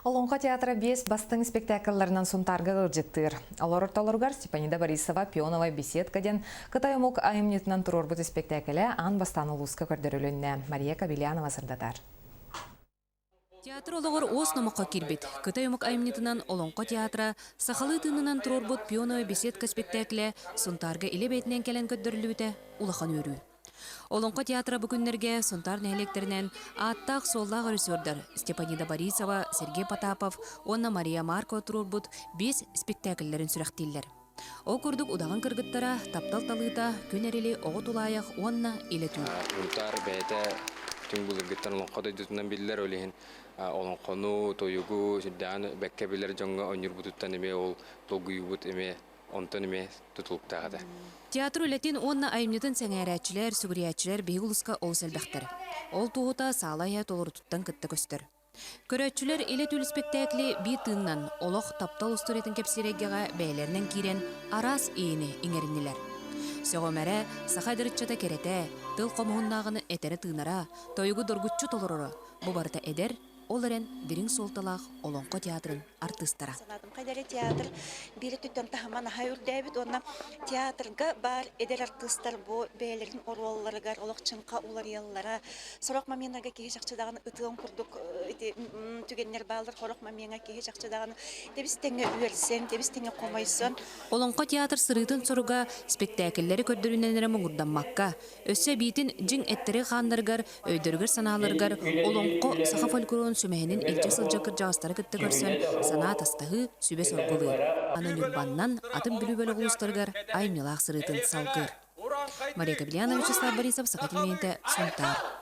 Олонға театра бес бастың спектакльларынан сонтарға ғылжеттір. Олар орталарғар Степанида Борисова пионова беседкаден Қытай ұмық айымнетінен тұрорбыты спектаклі ан бастан ұлысқа көрдірілінне. Мария Кабелянова сырдатар. Театр олығыр ос намаққа кербет. Қытай ұмық айымнетінен Олонға театра сақалы тынынан тұрорбыт пионова беседка спектаклі сонтарға иле бетінен кәлін көддірілуіті улахан өрі. Олонқа театра бүгінлерге сонтар нәлектерінен аттақ соллағы режиссердар Степанида Борисова, Сергей Потапов, онна Мария Марко тұрорбыт 5 спектакльлерін сүрәқтейлер. О күрдік удағын кыргыттара таптал талыта күн әрелі оғы тулайық онна илету. Унтар бәйті түн бұлыргыттан олонқа дойдысынан білдер өлейін. Олонқону, тойугу, сүрдән бәкке білер жоңға өнер бұтыттан еме ол толгүйі бұт еме. Онтан еме тұтылып тағады. Театр өлетін онна айымнетін сәңәрәтчілер, сүгіриятчілер бейгулысқа ол сәлбәқтір. Ол туғыта сағалайя толыр тұттан кітті көстір. Көрәтчілер еле түл спектаклі бей тыңнан олық таптал ұстыретін кепсерегеға бәйлерінен кейрен арас ейіні еңерінілер. Сөғомәрі сақайдырытчата кереті, тыл қомығыннағыны әтері тыңнара, тойгу дұргүтчу толырыры. Бұ барыта әдер, оларын дирин солталақ Олонқа театрын артыстара. Қайдары театр бері түттен тахаман хайыр дәбіт, онна театрға бар әдер артыстар бұл бәйлерін оролларығар, олықчынқа олар еллара. Сорақ маменларға кейі жақчыдағын ұтылын күрдік түгеннер балдар, қорық маменға кейі жақчыдағын дебістеңе үйерсен, дебістеңе қомайсын. Олонқа театр сырытын соруға спектакльлері көрдіріненері мұңырданмаққа. Өссі бейтін жин әттері қандырғар, өйдіргір саналырғар, Олонқа сақа фольклорын сүмәйінің илче сылжақыр жағыстары күтті көрсен, сана тастағы сүбе сорғылыр. Аны нүрбаннан атын бүлі-бөлі ғылыстырғар айымнелақ сырытын салғыр. Мария Кабелянова, Вячеслав Борисов, Сақатилменті, Сонтар.